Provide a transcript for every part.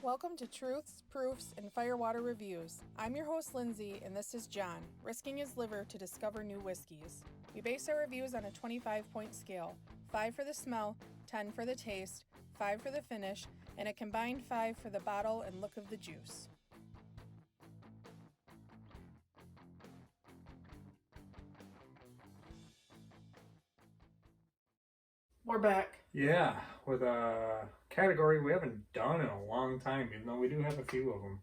Welcome to Truths, Proofs, and Firewater Reviews. I'm your host, Lindsay, and this is John, risking his liver to discover new whiskeys. We base our reviews on a 25-point scale, 5 for the smell, 10 for the taste, 5 for the finish, and a combined 5 for the bottle and look of the juice. We're back. Yeah, with a category we haven't done in a long time, even though we do have a few of them.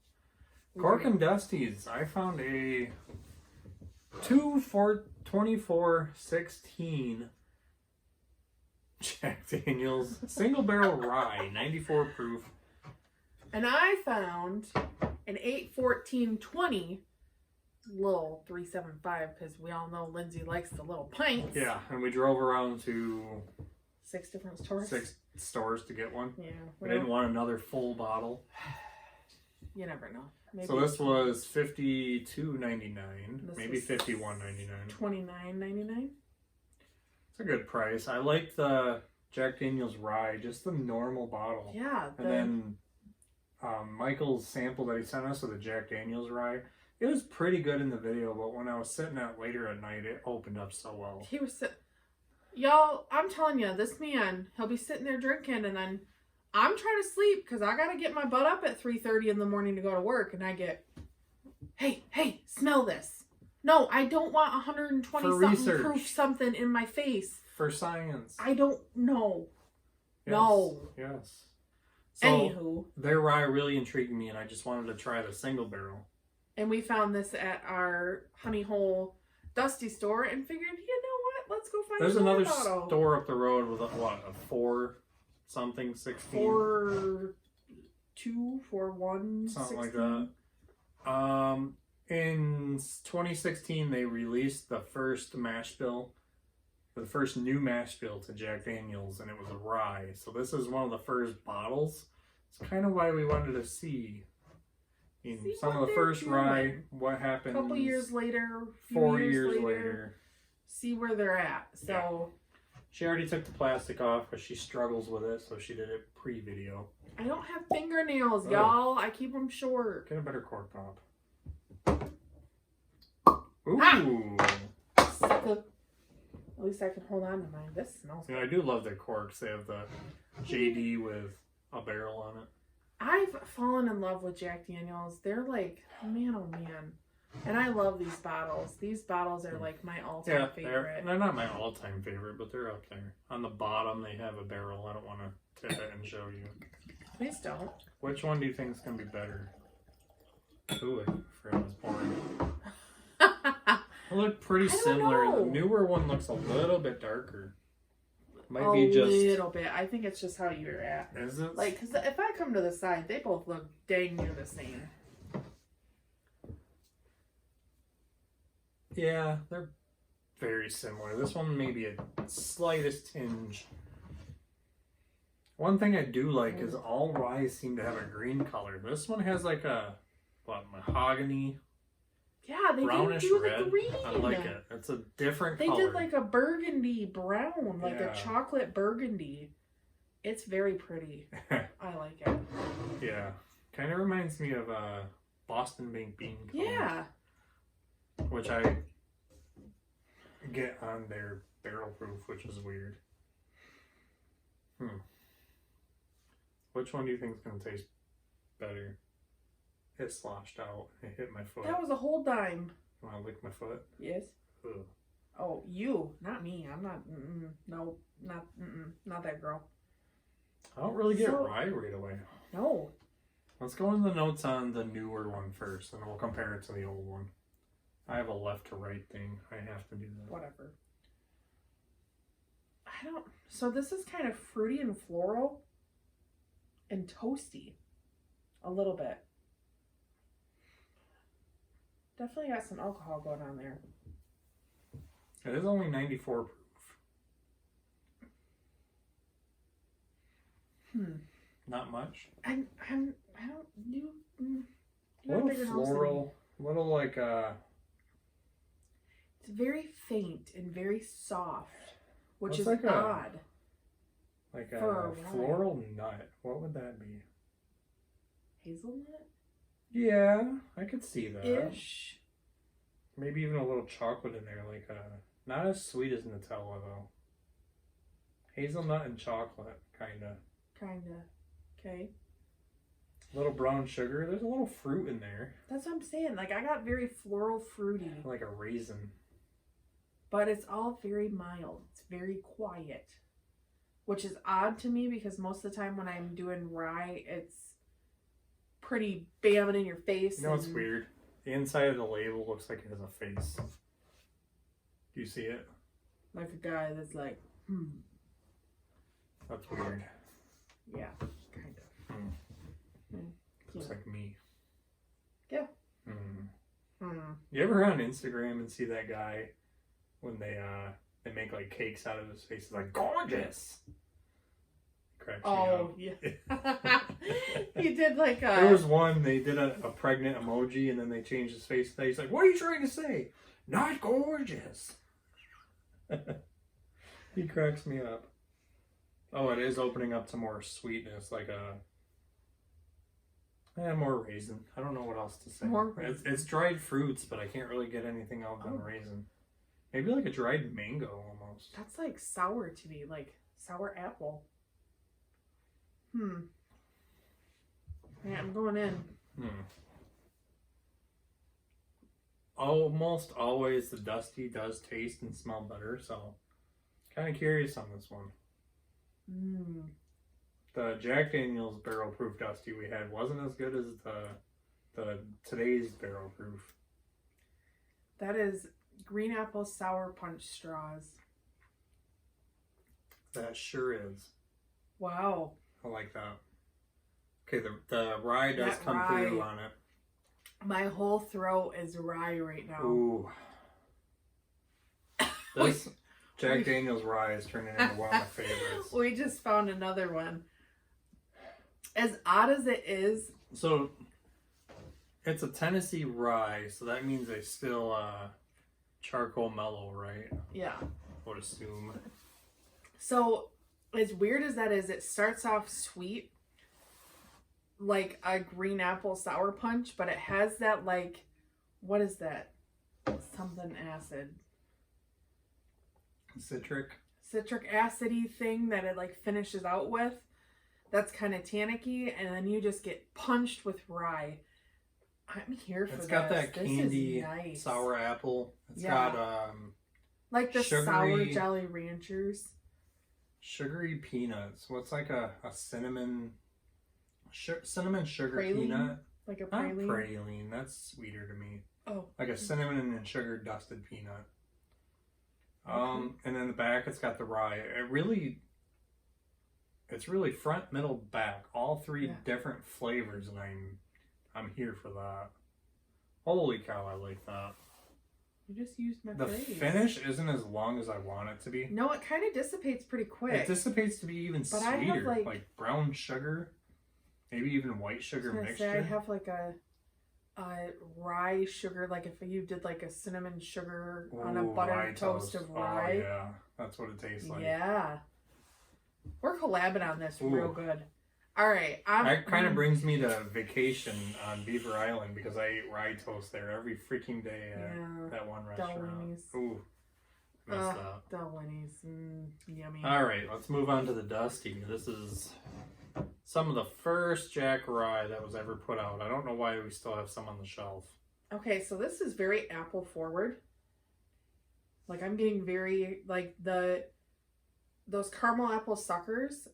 Corkin Dusties. I found a 2416 Jack Daniels single barrel rye, 94 proof. And I found an 81420 little 375 because we all know Lindsay likes the little pints. Yeah, and we drove around to 6 different stores. 6 stores to get one. Yeah. We didn't want another full bottle. You never know. Maybe so this was $52.99, maybe $51.99. $29.99. It's a good price. I like the Jack Daniels rye, just the normal bottle. Yeah. And then Michael's sample that he sent us of the Jack Daniels rye, it was pretty good in the video, but when I was sitting out later at night, it opened up so well. He was y'all, I'm telling you, this man, he'll be sitting there drinking, and then I'm trying to sleep because I got to get my butt up at 3:30 in the morning to go to work, and I get, hey, smell this. No, I don't want 120-something proof something in my face. For science. I don't know. Yes. No. Yes. So, anywho. Their rye really intrigued me, and I just wanted to try the single barrel. And we found this at our Honey Hole Dusty store and figured, you know what? Let's go find another bottle. Store up the road with a 4-something 16? 4-2, 4-1, something 16. like that. In 2016, they released the first mash bill, the first new mash bill to Jack Daniels, and it was a rye. So this is one of the first bottles. It's kind of why we wanted to see some of the first rye, what happened. A couple years later, 4 years later. See where they're at. So yeah. She already took the plastic off because she struggles with it, so she did it pre-video. I don't have fingernails, y'all. I keep them short. Get a better cork pop. Ooh. At least I can hold on to mine. This smells good. I do love their corks. They have the JD with a barrel on it. I've fallen in love with Jack Daniels. They're like, man, oh man. And I love these bottles. These bottles are like my all-time favorite. They're not my all-time favorite, but they're up there. On the bottom, they have a barrel. I don't want to tip it and show you. Please don't. Which one do you think is going to be better? Ooh, I forgot it was pouring. They look pretty similar. The newer one looks a little bit darker. Might be just a little bit. I think it's just how you're at. Is it? Like, because if I come to the side, they both look dang near the same. Yeah, they're very similar. This one may be a slightest tinge. One thing I do like is all ryes seem to have a green color. This one has like a mahogany. Yeah, they brownish didn't do red. the green. I like it. It's a different color. They did like a burgundy brown, like a chocolate burgundy. It's very pretty. I like it. Yeah. Kind of reminds me of Boston baked bean color. Yeah. Which I get on their barrel proof, which is weird. Which one do you think is going to taste better? It sloshed out. It hit my foot. That was a whole dime. You want to lick my foot? Yes. Ugh. Oh, you, not me. I'm not. No, not that girl. I don't really get rye right away. No. Let's go into the notes on the newer one first, and we'll compare it to the old one. I have a left to right thing. I have to do that. Whatever. So this is kind of fruity and floral and toasty. A little bit. Definitely got some alcohol going on there. It is only 94 proof. Not much. I don't. You little floral. Little like It's very faint and very soft, which is like odd. Like a floral nut. What would that be? hazelnut? Yeah, I could see that. Ish. Maybe even a little chocolate in there, like not as sweet as Nutella though. Hazelnut and chocolate, kinda. Okay. A little brown sugar. There's a little fruit in there. That's what I'm saying. Like, I got very floral fruity. Like a raisin. But it's all very mild. It's very quiet. Which is odd to me because most of the time when I'm doing rye, it's pretty bamming in your face. You know what's weird? The inside of the label looks like it has a face. Do you see it? Like a guy that's like, That's weird. Yeah, kind of. Looks like me. Yeah. You ever on Instagram and see that guy when they make like cakes out of his face? It's like, gorgeous! Cracks me up. Yeah. He did like a... There was one, they did a pregnant emoji and then they changed his face. He's like, what are you trying to say? Not gorgeous. He cracks me up. Oh, it is opening up to more sweetness, like more raisin. I don't know what else to say. More raisin. It's dried fruits, but I can't really get anything else than raisin. Maybe like a dried mango almost. That's like sour to me, like sour apple. Yeah, I'm going in. Almost always the Dusty does taste and smell better, so kind of curious on this one. The Jack Daniel's Barrel Proof Dusty we had wasn't as good as the today's Barrel Proof. That is green apple sour punch straws. That sure is. Wow. I like that. Okay, the rye does come through on it. My whole throat is rye right now. Ooh. This Jack Daniel's rye is turning into one of my favorites. We just found another one. As odd as it is. So, it's a Tennessee rye, so that means they still charcoal mellow, right? Yeah. I would assume. So, as weird as that is, it starts off sweet, like a green apple sour punch, but it has that, like, what is that? Something acid. Citric acidy thing that it, like, finishes out with. That's kind of tannicky, and then you just get punched with rye. I'm here for this. It's got that candy, nice. Sour apple. It's got, like the sour Jolly Ranchers. Sugary peanuts. What's like a cinnamon sugar praline? Peanut? Like a praline? Not praline. That's sweeter to me. Oh. Like a cinnamon and sugar dusted peanut. And then the back, it's got the rye. It's really front, middle, back. All three different flavors, and I'm here for that. Holy cow, I like that. You just used my The phrase. finish isn't as long as I want it to be. No, it kind of dissipates pretty quick. It dissipates to be even but sweeter. I have like brown sugar, maybe even white sugar mixture. I have like a rye sugar, like if you did like a cinnamon sugar on a buttered toast of rye. Oh, yeah, that's what it tastes like. Yeah. We're collabing on this real good. All right. That kind of brings me to vacation on Beaver Island because I ate rye toast there every freaking day at that one restaurant. Delaney's. Ooh. Messed up. Delaney's. Yummy. All right, let's move on to the Dusty. This is some of the first Jack Rye that was ever put out. I don't know why we still have some on the shelf. Okay, so this is very apple forward. Like I'm getting very like those caramel apple suckers,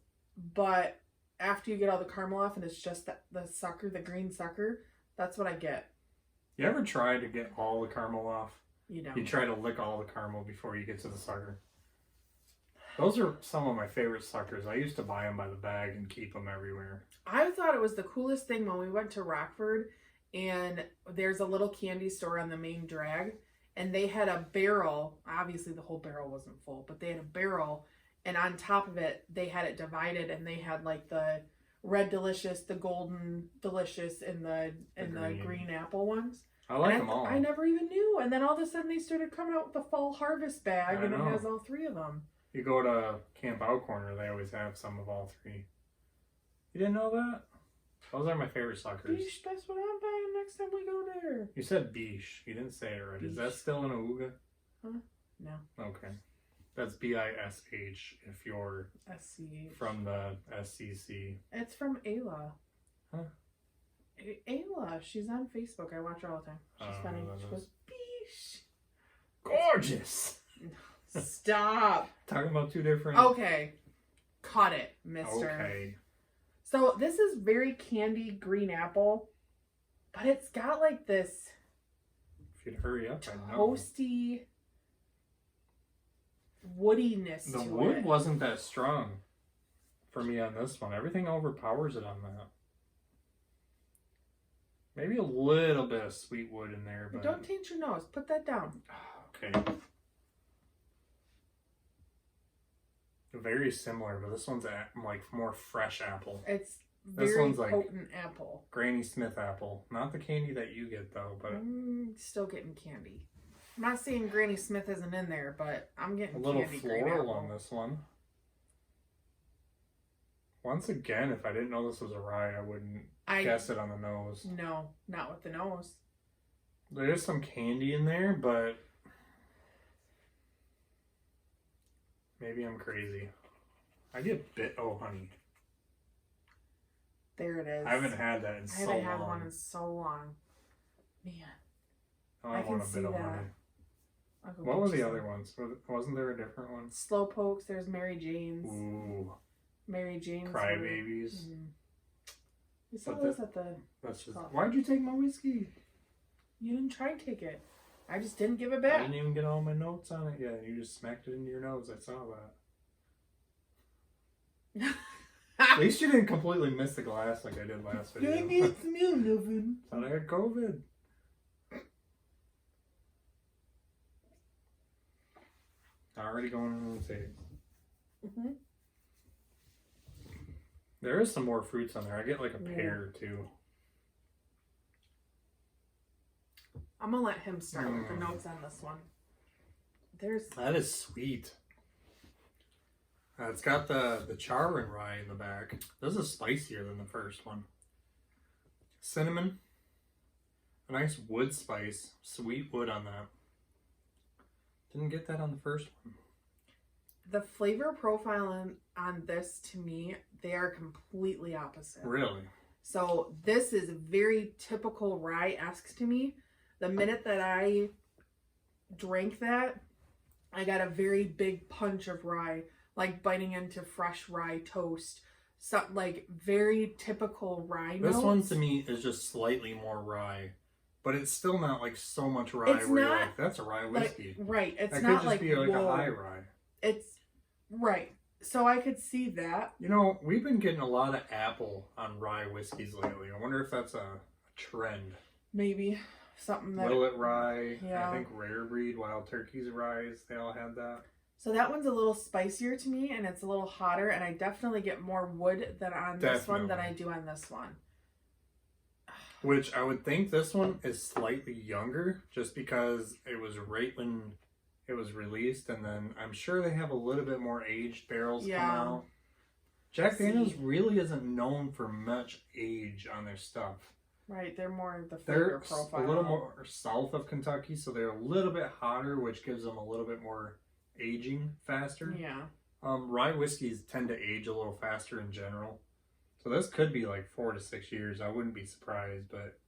but after you get all the caramel off and it's just the sucker, the green sucker, that's what I get. You ever try to get all the caramel off? You don't. You try to lick all the caramel before you get to the sucker. Those are some of my favorite suckers. I used to buy them by the bag and keep them everywhere. I thought it was the coolest thing when we went to Rockford, and there's a little candy store on the main drag, and they had a barrel. Obviously, the whole barrel wasn't full, but they had a barrel, and on top of it, they had it divided, and they had like the red delicious, the golden delicious, and the green apple ones. I like them all. I never even knew, and then all of a sudden they started coming out with the fall harvest bag, and it has all three of them. You go to Camp Out Corner, they always have some of all three. You didn't know that? Those are my favorite suckers. Beesh, that's what I'm buying next time we go there. You said bish. You didn't say it right. Is that still an Awooga? Huh? No. Okay. That's BISH if you're SCH. from the SCC. It's from Ayla. Huh? Ayla. She's on Facebook. I watch her all the time. She's funny. She goes, Beesh. Gorgeous. Stop. Talking about two different. Okay. Cut it, mister. Okay. So this is very candy green apple, but it's got like this If you'd hurry up, I'd know. toasty woodiness to The it. wood wasn't that strong for me on this one. Everything overpowers it on that. Maybe a little bit of sweet wood in there, but Don't taint your nose. Put that down. okay. Very similar, but this one's like more fresh apple. It's This very one's like potent apple. Granny Smith apple. Not the candy that you get though, but Still getting candy. I'm not saying Granny Smith isn't in there, but I'm getting a little candy green floral apple. on this one. Once again, if I didn't know this was a rye, I wouldn't guess it on the nose. No, not with the nose. There is some candy in there, but maybe I'm crazy. I get honey. There it is. I haven't had that in so long. I haven't had one in so long. Man. I can want a see bit of that. honey. I'll go What get were you the some. other ones? Wasn't there a different one? Slow pokes. There's Mary Jane's. Ooh, Mary Jane's. crybabies. We saw But those at the. That's just. coffee. Why'd you take my whiskey? You didn't try and take it. I just didn't give it I back. didn't even get all my notes on it yet. You just smacked it into your nose. I saw that. At least you didn't completely miss the glass like I did last video. Thought I had COVID. Already going into the taste. There is some more fruits on there. I get like a pear too. I'm gonna let him start with the notes on this one. That is sweet. It's got the char and rye in the back. This is spicier than the first one. Cinnamon. A nice wood spice. Sweet wood on that. Didn't get that on the first one. The flavor profile on this, to me, they are completely opposite. Really? So this is very typical rye-esque to me. The minute that I drank that, I got a very big punch of rye, like biting into fresh rye toast. So, like very typical rye notes. This one to me is just slightly more rye. But it's still not like so much rye It's where you're not like, that's a rye whiskey. Like, right. It's that not could just like, be like whoa. a high rye. It's right. So I could see that. You know, we've been getting a lot of apple on rye whiskeys lately. I wonder if that's a trend. Maybe something that. Willet rye. Yeah. I think Rare Breed, Wild Turkey's ryes. They all had that. So that one's a little spicier to me, and it's a little hotter, and I definitely get more wood than on this one than I do on this one. Which I would think this one is slightly younger, just because it was right when it was released, and then I'm sure they have a little bit more aged barrels come out. Jack Daniels really isn't known for much age on their stuff. Right, they're more the flavor profile. They're a little more south of Kentucky, so they're a little bit hotter, which gives them a little bit more aging faster. Yeah. Rye whiskeys tend to age a little faster in general. So this could be like 4 to 6 years. I wouldn't be surprised, but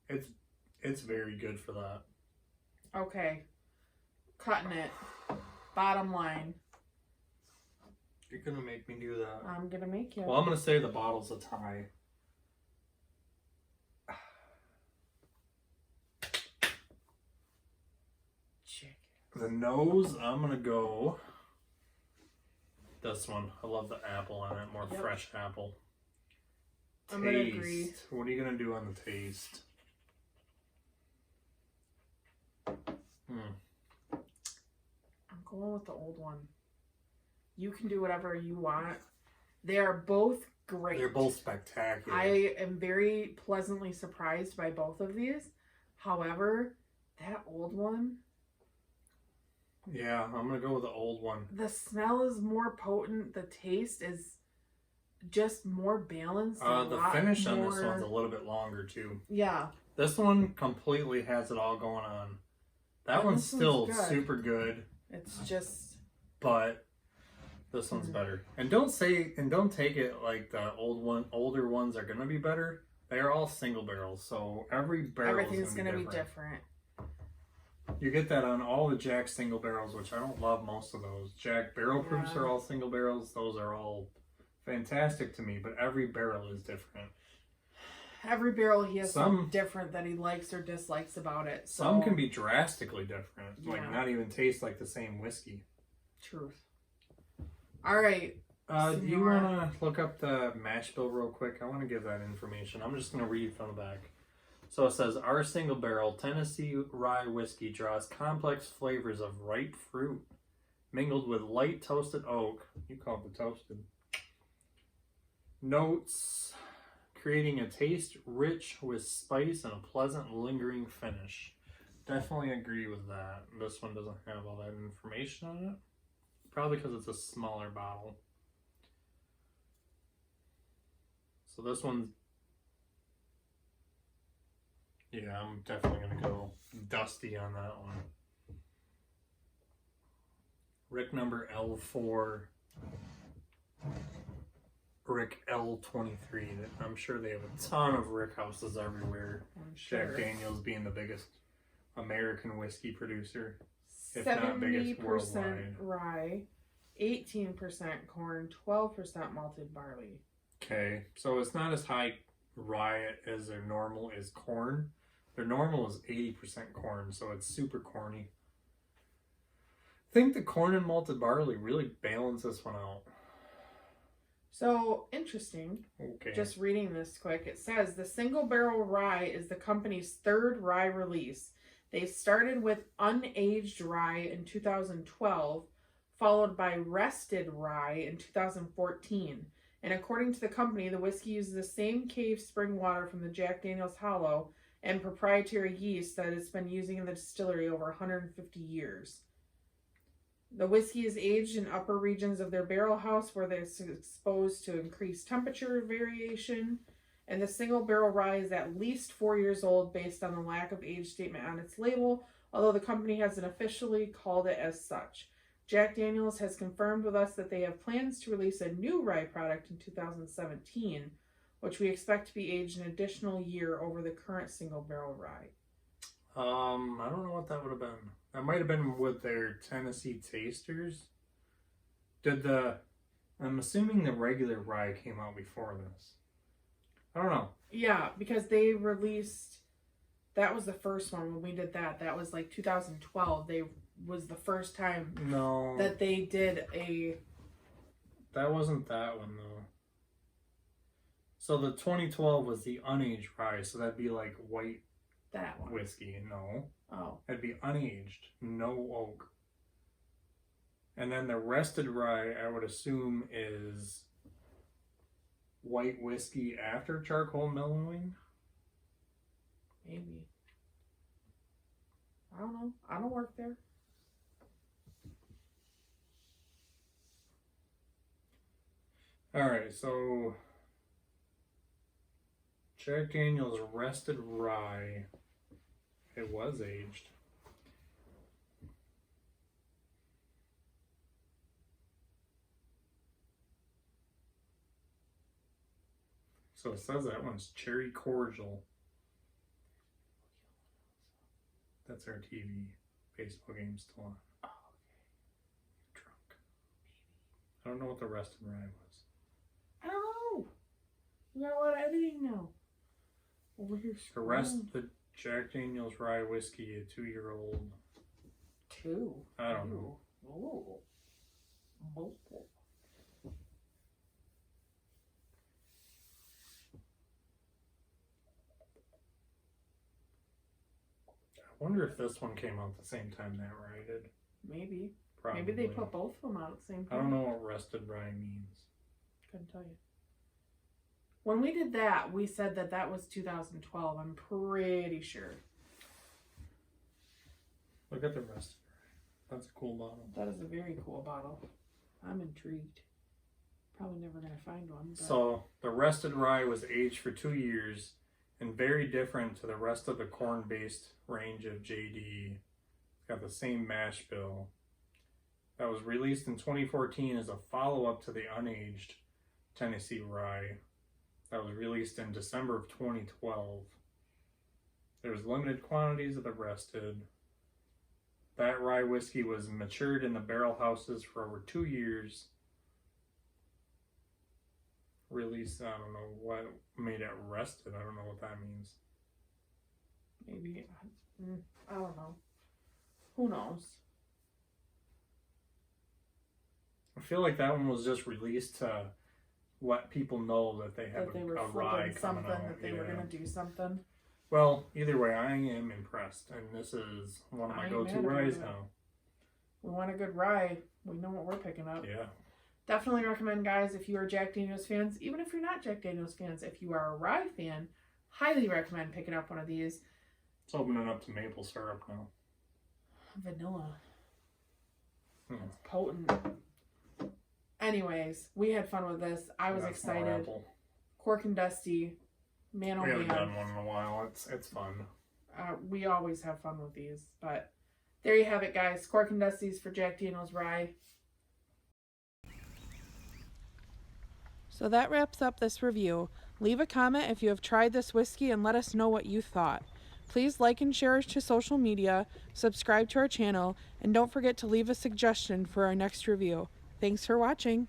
it's very good for that. Okay. Cutting it. Bottom line. You're gonna make me do that. I'm gonna make you. Well, I'm gonna say the bottle's a tie. Chick. The nose, I'm gonna go this one. I love the apple on it, more fresh apple. I'm gonna agree. What are you gonna do on the taste? I'm going with the old one. You can do whatever you want. They are both great. They're both spectacular. I am very pleasantly surprised by both of these. However, that old one. Yeah, I'm gonna go with the old one. The smell is more potent. The taste is just more balanced. The finish on this one's a little bit longer too. Yeah. This one completely has it all going on. That one's still super good. It's just... But this one's better. And don't take it like the older ones are going to be better. They are all single barrels, so everything's going to be different. You get that on all the Jack single barrels, which I don't love most of those. Jack barrel proofs are all single barrels. Those are all fantastic to me, but every barrel is different. Every barrel he has something different that he likes or dislikes about it. So. Some can be drastically different, like not even taste like the same whiskey. Truth. All right. Do you want to look up the mash bill real quick? I want to give that information. I'm just going to read from the back. So it says, our single barrel Tennessee rye whiskey draws complex flavors of ripe fruit, mingled with light toasted oak. You called it toasted. Notes, creating a taste rich with spice and a pleasant lingering finish. Definitely agree with that. This one doesn't have all that information on it. Probably because it's a smaller bottle. So this one's... Yeah, I'm definitely going to go dusty on that one. Rick number L4. Rick L23. I'm sure they have a ton of Rick houses everywhere. Jack Daniel's being the biggest American whiskey producer. If not biggest worldwide. 70% rye, 18% corn, 12% malted barley. Okay, so it's not as high rye as their normal is corn. Their normal is 80% corn, so it's super corny. I think the corn and malted barley really balance this one out. So, interesting. Okay. Just reading this quick, it says the single barrel rye is the company's third rye release. They started with unaged rye in 2012, followed by rested rye in 2014. And according to the company, the whiskey uses the same cave spring water from the Jack Daniel's Hollow and proprietary yeast that it's been using in the distillery over 150 years. The whiskey is aged in upper regions of their barrel house where it's exposed to increased temperature variation. And the single barrel rye is at least 4 years old based on the lack of age statement on its label, although the company hasn't officially called it as such. Jack Daniel's has confirmed with us that they have plans to release a new rye product in 2017, which we expect to be aged an additional year over the current single barrel rye. I don't know what that would have been. That might have been with their Tennessee Tasters. I'm assuming the regular rye came out before this. I don't know. Yeah, because they released, that was the first one when we did that. That was like 2012. Was the first time that they did a... That wasn't that one though. So the 2012 was the unaged rye, so that'd be like white whiskey. No. Oh. That'd be unaged, no oak. And then the rested rye, I would assume, is white whiskey after charcoal mellowing. Maybe. I don't know. I don't work there. Alright, so Jack Daniel's rested rye. It was aged. So it says that one's cherry cordial. That's our TV. Baseball game's still on. Oh, okay. Drunk. I don't know what the rested rye was. I don't know. We got a lot of editing now. Over here. The Jack Daniel's rye whiskey, a 2-year-old. 2? I don't know. Oh. I wonder if this one came out the same time that rye did. Maybe. Probably. Maybe they put both of them out at the same time. I don't know what rested rye means. Couldn't tell you. When we did that, we said that was 2012. I'm pretty sure. Look at the rested rye. That's a cool bottle. That is a very cool bottle. I'm intrigued. Probably never gonna find one. But... So the rested rye was aged for 2 years and very different to the rest of the corn-based range of JD. It's got the same mash bill. That was released in 2014 as a follow-up to the unaged Tennessee rye. That was released in December of 2012. There's limited quantities of the rested. That rye whiskey was matured in the barrel houses for over 2 years. Released, I don't know what made it rested. I don't know what that means. Maybe, I don't know. Who knows? I feel like that one was just released to let people know that they have That they were a rye flipping coming something, out. that they were going to do something. Well, either way, I am impressed, and this is one of my I ain't go-to mad about ryes it. now. We want a good rye. We know what we're picking up. Yeah. Definitely recommend, guys, if you are Jack Daniels fans, even if you're not Jack Daniels fans, if you are a rye fan, highly recommend picking up one of these. It's opening up to maple syrup now. Vanilla. Hmm. That's potent. Anyways, we had fun with this. I was That's more excited. apple. Corkin Dusty. Man, oh We haven't man. done one in a while. It's fun. We always have fun with these. But there you have it, guys. Corkin Dusties for Jack Daniels Rye. So that wraps up this review. Leave a comment if you have tried this whiskey and let us know what you thought. Please like and share to social media, subscribe to our channel, and don't forget to leave a suggestion for our next review. Thanks for watching.